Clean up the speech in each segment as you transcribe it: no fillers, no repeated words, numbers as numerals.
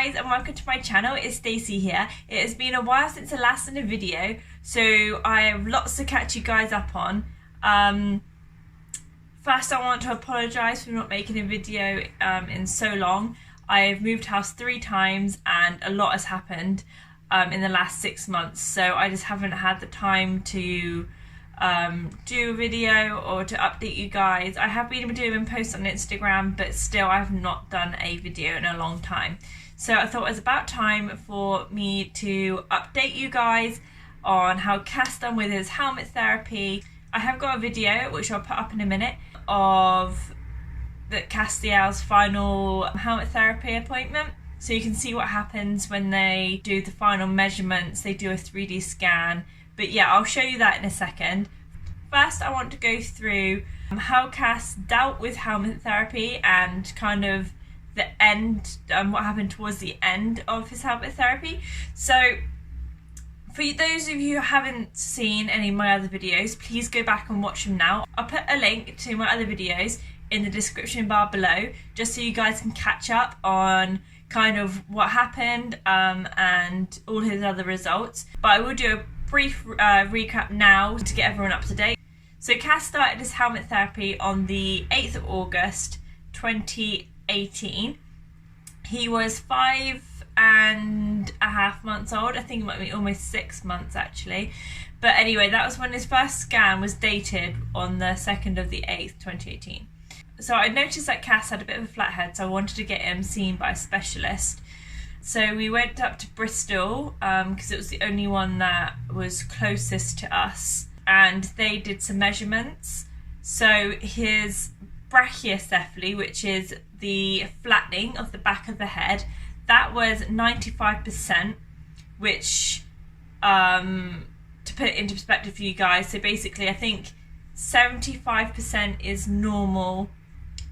guys and welcome to my channel. It's Stacey here. It has been a while since I last done a video, so I have lots to catch you guys up on. First I want to apologise for not making a video in so long. I've moved house 3 times and a lot has happened in the last 6 months, so I just haven't had the time to do a video or to update you guys. I have been doing posts on Instagram, but still I have not done a video in a long time. So I thought it was about time for me to update you guys on how Cass done with his helmet therapy. I have got a video, which I'll put up in a minute, of Castiel's final helmet therapy appointment. So you can see what happens when they do the final measurements, they do a 3D scan. But yeah, I'll show you that in a second. First, I want to go through how Cass dealt with helmet therapy and kind of the end, what happened towards the end of his helmet therapy. So, for those of you who haven't seen any of my other videos, please go back and watch them now. I'll put a link to my other videos in the description bar below, just so you guys can catch up on kind of what happened and all his other results. But I will do a brief recap now to get everyone up to date. So Cass started his helmet therapy on the 8th of August 2018. He was 5.5 months old. I think it might be almost 6 months actually. But anyway, that was when his first scan was dated on the 2nd of the 8th, 2018. So I noticed that Cass had a bit of a flat head, so I wanted to get him seen by a specialist. So we went up to Bristol because it was the only one that was closest to us, and they did some measurements. So his Brachiocephaly, which is the flattening of the back of the head, that was 95%, which to put it into perspective for you guys, so basically I think 75% is normal,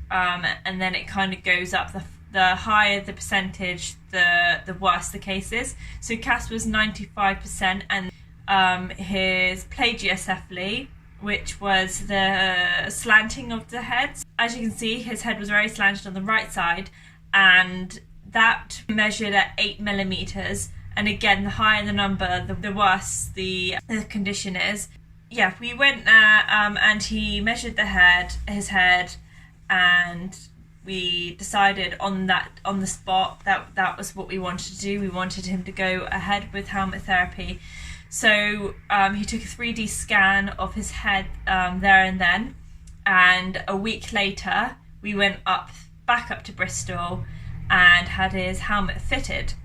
and then it kind of goes up. The higher the percentage, the worse the case is. So Cass was 95%, and his Plagiocephaly, which was the slanting of the head. As you can see, his head was very slanted on the right side, and that measured at 8 millimeters. And again, the higher the number, the worse the condition is. Yeah, we went there and he measured his head, and we decided on the spot that was what we wanted to do. We wanted him to go ahead with helmet therapy. So he took a 3D scan of his head there and then, and a week later we went back up to Bristol and had his helmet fitted.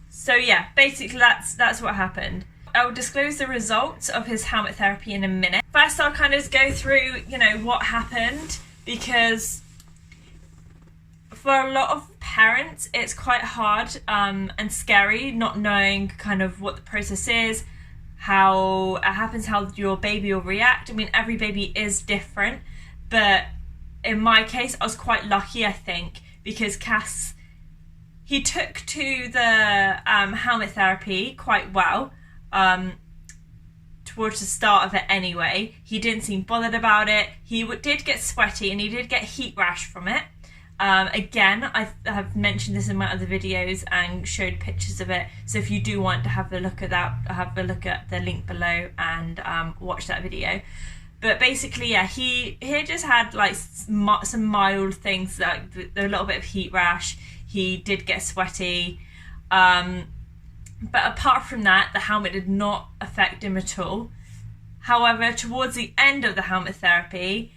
So yeah, basically that's what happened. I will disclose the results of his helmet therapy in a minute. First I'll kind of go through, what happened, because for a lot of parents it's quite hard and scary not knowing kind of what the process is, how it happens, how your baby will react. I mean, every baby is different, but in my case I was quite lucky, I think, because Cass, he took to the helmet therapy quite well towards the start of it anyway. He didn't seem bothered about it. He did get sweaty and he did get heat rash from it. Again, I have mentioned this in my other videos and showed pictures of it, so if you do want to have a look at that, have a look at the link below and watch that video. But basically, yeah, he just had like some mild things, like a little bit of heat rash. He did get sweaty, but apart from that, the helmet did not affect him at all. However, towards the end of the helmet therapy,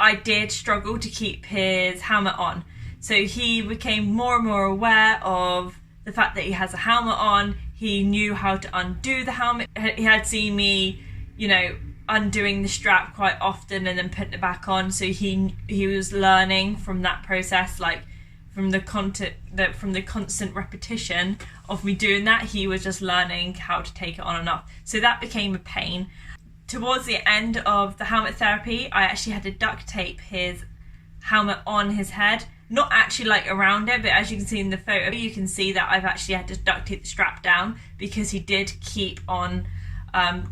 I did struggle to keep his helmet on. So he became more and more aware of the fact that he has a helmet on. He knew how to undo the helmet. He had seen me, undoing the strap quite often and then putting it back on. So he was learning from that process, like from the constant repetition of me doing that. He was just learning how to take it on and off. So that became a pain. Towards the end of the helmet therapy, I actually had to duct tape his helmet on his head. Not actually like around it, but as you can see in the photo, you can see that I've actually had to duct tape the strap down, because he did keep on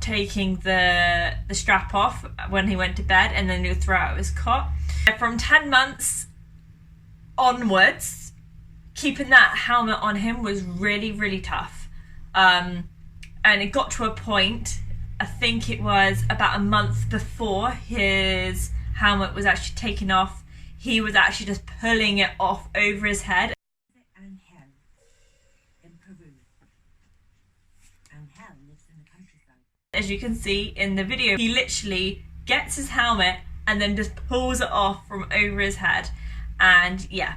taking the strap off when he went to bed, and then he would throw out his cot. From 10 months onwards, keeping that helmet on him was really, really tough. And it got to a point, I think it was about a month before his helmet was actually taken off, he was actually just pulling it off over his head. As you can see in the video, he literally gets his helmet and then just pulls it off from over his head. And yeah,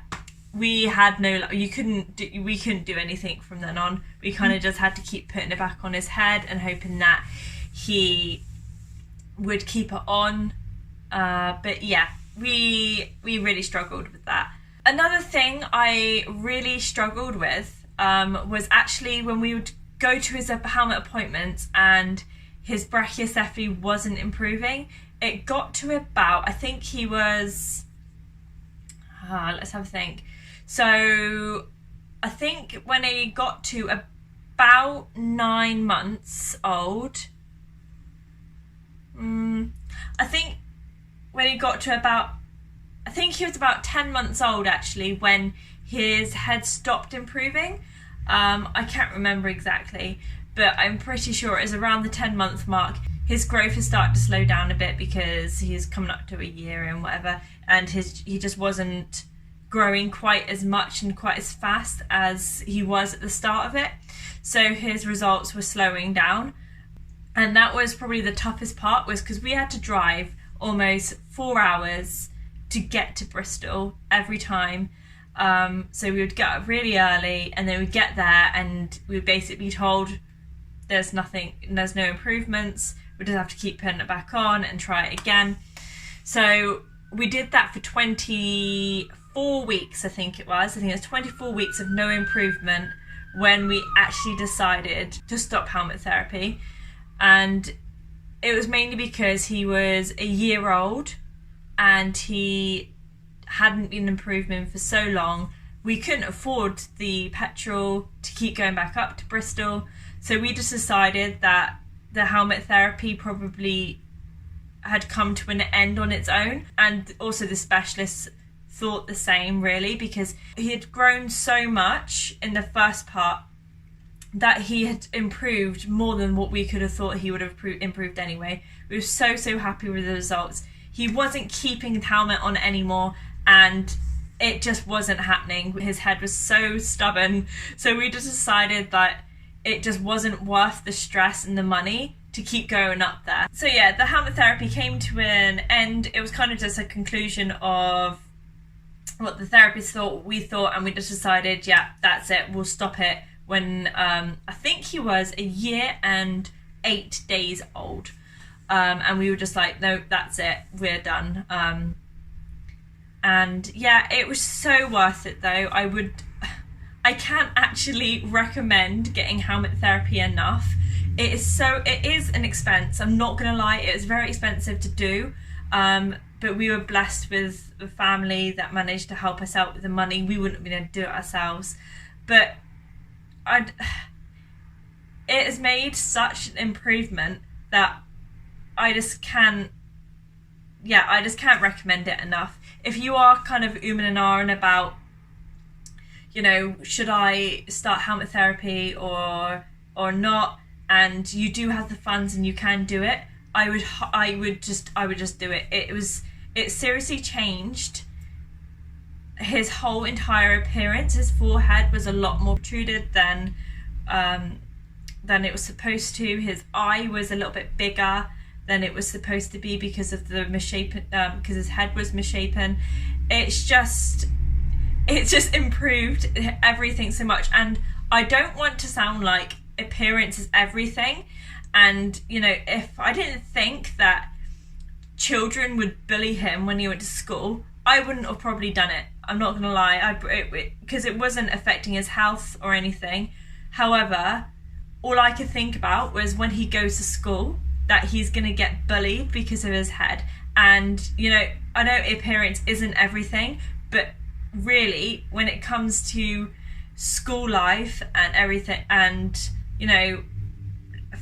we had we couldn't do anything from then on. We kind of just had to keep putting it back on his head and hoping that he would keep it on. But yeah, we really struggled with that. Another thing I really struggled with was actually when we would go to his helmet appointments and his brachiocephaly wasn't improving. It got to about, I think he was, let's have a think. So I think when he got to about 9 months old, I think when he got to about, I think he was about 10 months old actually when his head stopped improving. I can't remember exactly, but I'm pretty sure it was around the 10-month mark. His growth has started to slow down a bit because he's coming up to a year and whatever, and he just wasn't growing quite as much and quite as fast as he was at the start of it. So his results were slowing down, and that was probably the toughest part, was because we had to drive almost 4 hours to get to Bristol every time. So we would get up really early and then we'd get there and we would basically be told there's no improvements, we just have to keep putting it back on and try it again. So we did that for 24 weeks, I think it was 24 weeks of no improvement when we actually decided to stop helmet therapy. And it was mainly because he was a year old and he hadn't been improving for so long. We couldn't afford the petrol to keep going back up to Bristol, so we just decided that the helmet therapy probably had come to an end on its own. And also the specialists thought the same, really, because he had grown so much in the first part that he had improved more than what we could have thought he would have improved anyway. We were so happy with the results. He wasn't keeping the helmet on anymore, and it just wasn't happening. His head was so stubborn, so we just decided that it just wasn't worth the stress and the money to keep going up there. So yeah, the helmet therapy came to an end. It was kind of just a conclusion of what the therapist thought, we thought, and we just decided, yeah, that's it, we'll stop it when I think he was a year and 8 days old. And we were just like, no, that's it, we're done. And yeah, it was so worth it though. I can't actually recommend getting helmet therapy enough. It is an expense, I'm not gonna lie, it was very expensive to do. But we were blessed with a family that managed to help us out with the money. We wouldn't have been able to do it ourselves. But it has made such an improvement that I just can't recommend it enough. If you are kind of umming and ahhing about, you know, should I start helmet therapy or not, and you do have the funds and you can do it, I would just do it. It seriously changed his whole entire appearance. His forehead was a lot more protruded than it was supposed to. His eye was a little bit bigger than it was supposed to be because of the misshapen, because his head was misshapen. It's just improved everything so much. And I don't want to sound like appearance is everything. And, you know, if I didn't think that children would bully him when he went to school, I wouldn't have probably done it. I'm not going to lie, because it wasn't affecting his health or anything. However, all I could think about was when he goes to school, that he's going to get bullied because of his head. And, you know, I know appearance isn't everything, but really, when it comes to school life and everything, and, you know,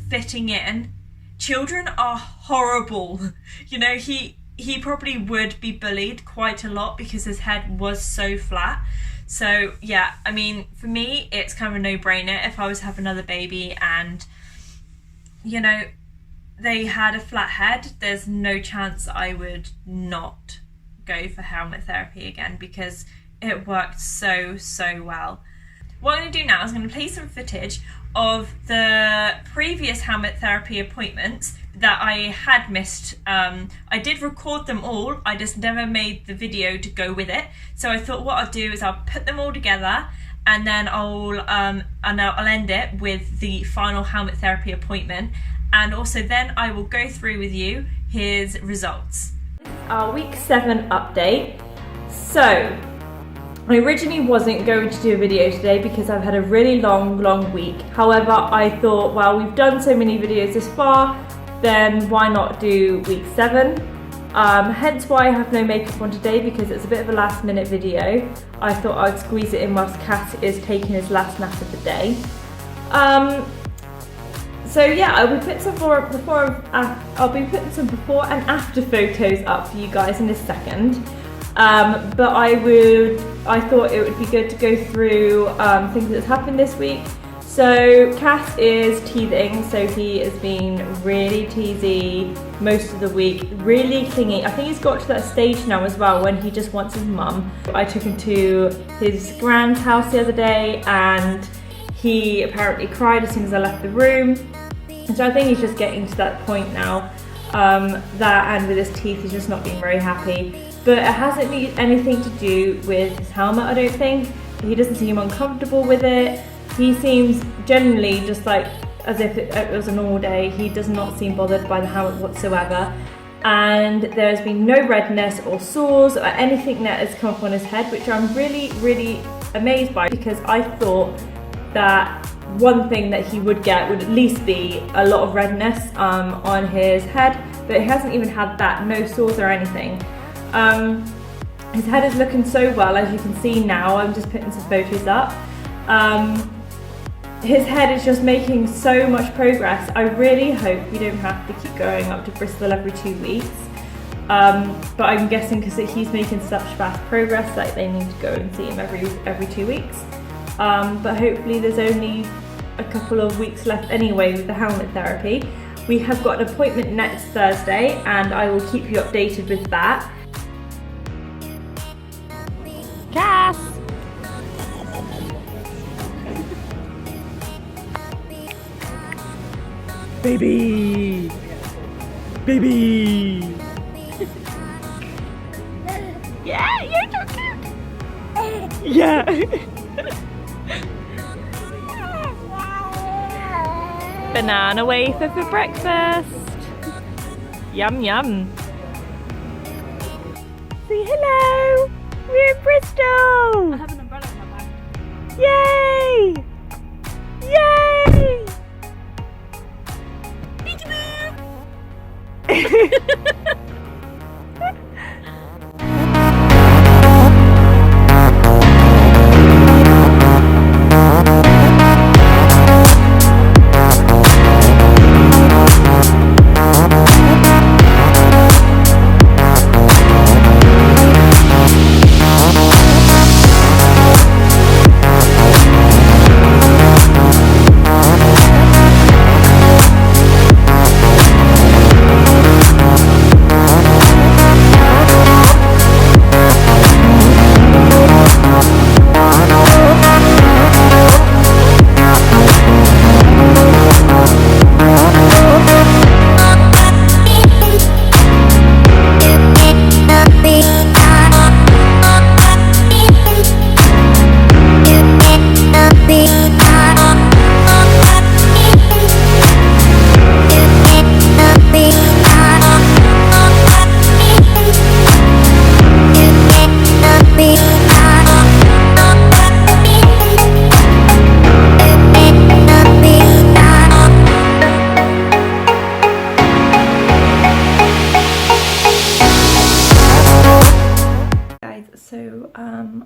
fitting in, children are horrible. You know, he he probably would be bullied quite a lot because his head was so flat. So yeah, I mean, for me, it's kind of a no-brainer. If I was to have another baby and, you know, they had a flat head, there's no chance I would not go for helmet therapy again, because it worked so well. What I'm going to do now is I'm going to play some footage of the previous helmet therapy appointments that I had missed. I did record them all, I just never made the video to go with it. So I thought what I'll do is I'll put them all together, and then I'll end it with the final helmet therapy appointment, and also then I will go through with you his results. Our week 7 update. So I originally wasn't going to do a video today because I've had a really long week. However, I thought, well, we've done so many videos this far, then why not do week 7? Hence why I have no makeup on today, because it's a bit of a last minute video. I thought I'd squeeze it in whilst Cass is taking his last nap of the day. So yeah, I'll be putting some before and after photos up for you guys in a second. But I thought it would be good to go through things that's happened this week. So Cass is teething, so he has been really teasy most of the week, really clingy. I think he's got to that stage now as well when he just wants his mum. I took him to his grand's house the other day and he apparently cried as soon as I left the room. So I think he's just getting to that point now, that and with his teeth he's just not being very happy. But it hasn't been anything to do with his helmet, I don't think. He doesn't seem uncomfortable with it. He seems generally just like as if it was a normal day. He does not seem bothered by the helmet whatsoever. And there's been no redness or sores or anything that has come up on his head, which I'm really amazed by, because I thought that one thing that he would get would at least be a lot of redness on his head, but he hasn't even had that, no sores or anything. His head is looking so well, as you can see now. I'm just putting some photos up. His head is just making so much progress. I really hope we don't have to keep going up to Bristol every 2 weeks. But I'm guessing because he's making such fast progress that they need to go and see him every 2 weeks. But hopefully there's only a couple of weeks left anyway with the helmet therapy. We have got an appointment next Thursday and I will keep you updated with that. Cass! Baby! Baby! Yeah, you're so cute! Yeah! Banana wafer for breakfast! Yum yum! Say hello! We're in Bristol! I have an umbrella in my bag. Yay! Yay!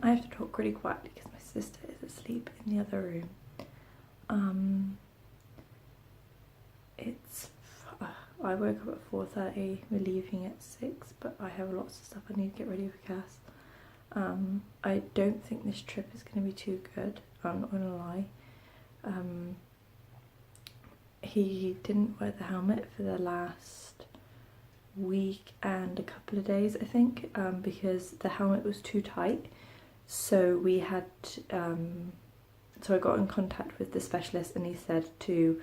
I have to talk really quietly because my sister is asleep in the other room. It's I woke up at 4:30, we're leaving at 6, but I have lots of stuff I need to get ready for Cass. I don't think this trip is going to be too good, I'm not going to lie. He didn't wear the helmet for the last week and a couple of days, I think, because the helmet was too tight. So we had, so I got in contact with the specialist and he said to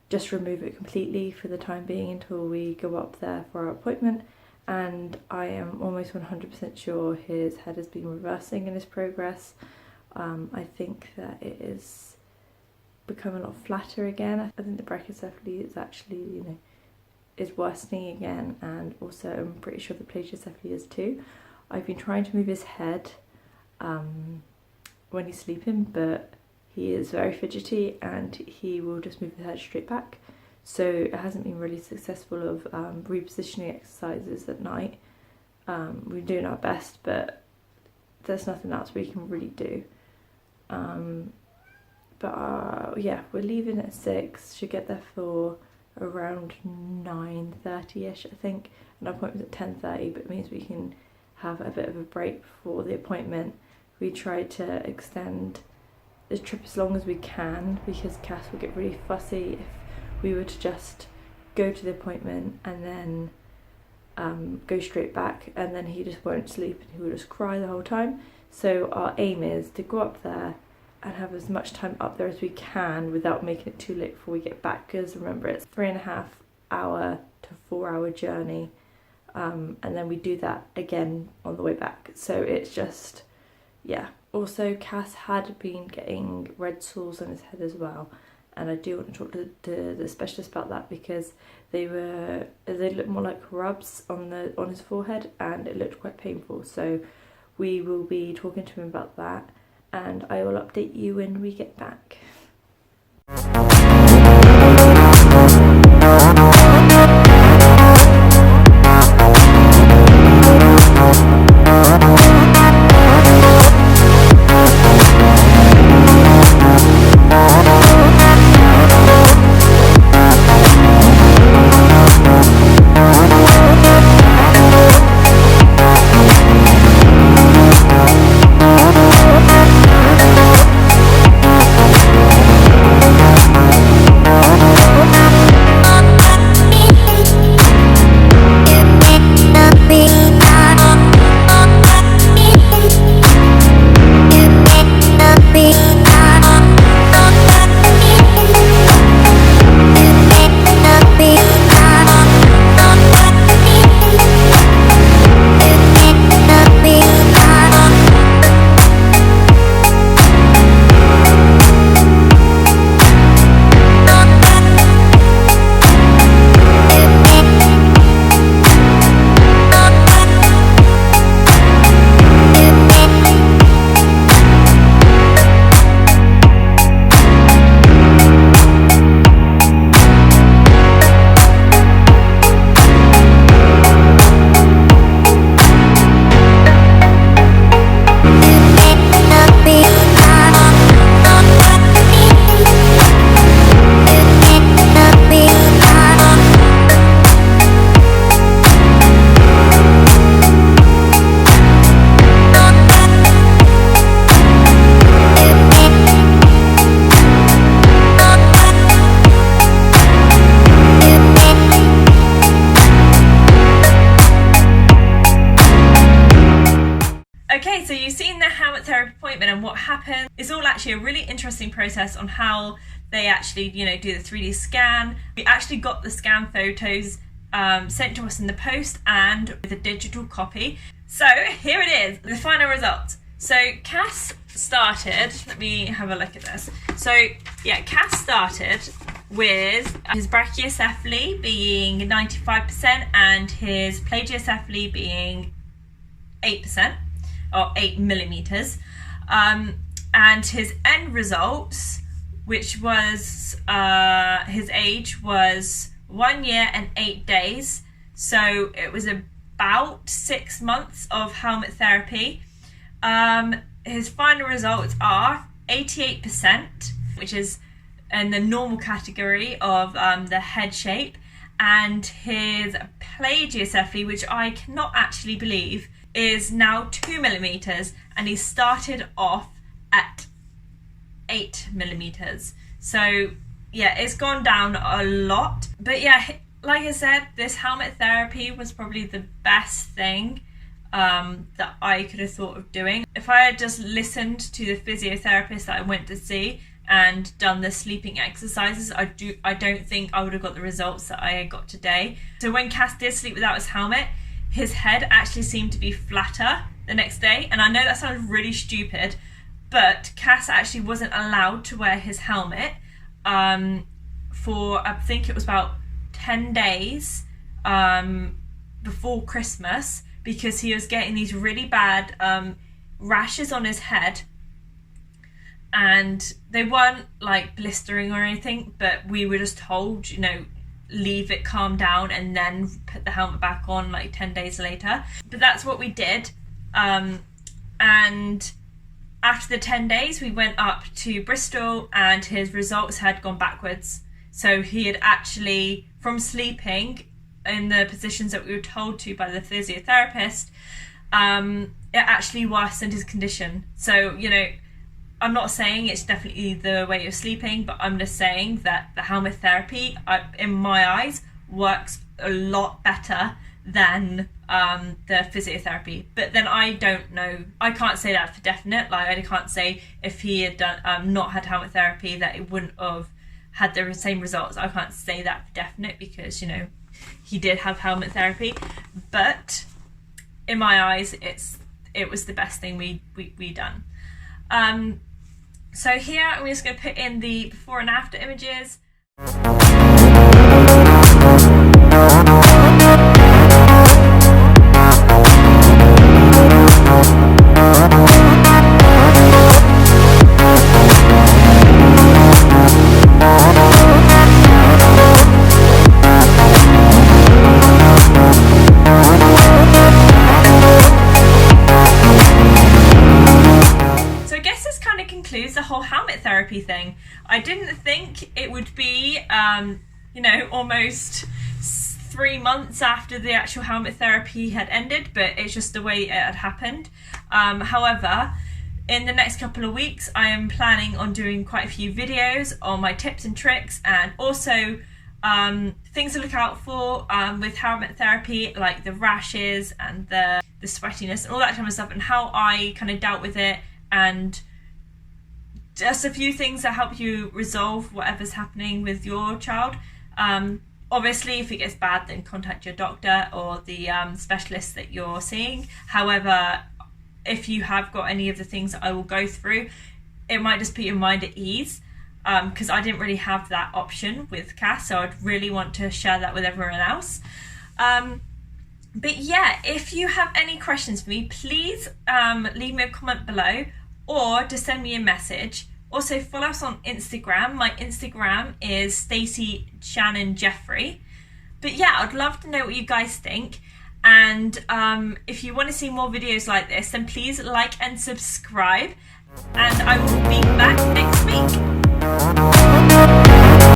just remove it completely for the time being until we go up there for our appointment. And I am almost 100% sure his head has been reversing in his progress. I think that it is become a lot flatter again. I think the brachycephaly is actually, is worsening again, and also I'm pretty sure the plagiocephaly is too. I've been trying to move his head when he's sleeping, but he is very fidgety and he will just move his head straight back. So it hasn't been really successful of repositioning exercises at night. We're doing our best, but there's nothing else we can really do. Yeah, we're leaving at 6, should get there for around 9:30ish, I think, and our appointment's at 10:30, but it means we can have a bit of a break before the appointment. We try to extend the trip as long as we can because Cass will get really fussy if we were to just go to the appointment and then go straight back, and then he just won't sleep and he will just cry the whole time. So our aim is to go up there and have as much time up there as we can without making it too late before we get back, because remember, it's 3.5 hour to 4 hour journey, and then we do that again on the way back. So it's just, yeah. Also, Cass had been getting red sores on his head as well, and I do want to talk to the specialist about that because they looked more like rubs on his forehead and it looked quite painful. So we will be talking to him about that, and I will update you when we get back. Okay, so you've seen the helmet therapy appointment and what happened. It's all actually a really interesting process on how they actually, do the 3D scan. We actually got the scan photos sent to us in the post and with a digital copy. So here it is, the final result. So Cass started, let me have a look at this. So yeah, Cass started with his brachiocephaly being 95% and his plagiocephaly being 8%. Or 8 millimeters, and his end results, which was his age was 1 year and 8 days, so it was about 6 months of helmet therapy. His final results are 88%, which is in the normal category of the head shape, and his plagiocephaly, which I cannot actually believe, is now 2 millimeters, and he started off at 8 millimeters. So yeah, it's gone down a lot. But yeah, like I said, this helmet therapy was probably the best thing that I could have thought of doing. If I had just listened to the physiotherapist that I went to see and done the sleeping exercises, I don't think I would have got the results that I got today. So when Cass did sleep without his helmet, his head actually seemed to be flatter the next day. And I know that sounds really stupid, but Cass actually wasn't allowed to wear his helmet for, I think it was about 10 days before Christmas, because he was getting these really bad rashes on his head. And they weren't like blistering or anything, but we were just told, you know, leave it calm down and then put the helmet back on like 10 days later. But that's what we did. And after the 10 days, we went up to Bristol and his results had gone backwards. So he had actually, from sleeping in the positions that we were told to by the physiotherapist, it actually worsened his condition. So, you know, I'm not saying it's definitely the way you're sleeping, but I'm just saying that the helmet therapy, in my eyes, works a lot better than the physiotherapy. But then I don't know, I can't say that for definite. Like, I can't say if he had done not had helmet therapy that it wouldn't have had the same results. I can't say that for definite because, you know, he did have helmet therapy. But in my eyes, it was the best thing we done. So here I'm just going to put in the before and after images. The whole helmet therapy thing. I didn't think it would be you know, almost 3 months after the actual helmet therapy had ended, but it's just the way it had happened. However, in the next couple of weeks I am planning on doing quite a few videos on my tips and tricks, and also things to look out for with helmet therapy, like the rashes and the sweatiness and all that kind of stuff, and how I kind of dealt with it, and just a few things that help you resolve whatever's happening with your child. Obviously, if it gets bad, then contact your doctor or the specialist that you're seeing. However, if you have got any of the things that I will go through, it might just put your mind at ease, because I didn't really have that option with Cass, so I'd really want to share that with everyone else. But yeah, if you have any questions for me, please leave me a comment below, or just send me a message. Also follow us on Instagram. My Instagram is staceyshannanjeffery. But yeah, I'd love to know what you guys think. And if you want to see more videos like this, then please like and subscribe. And I will be back next week.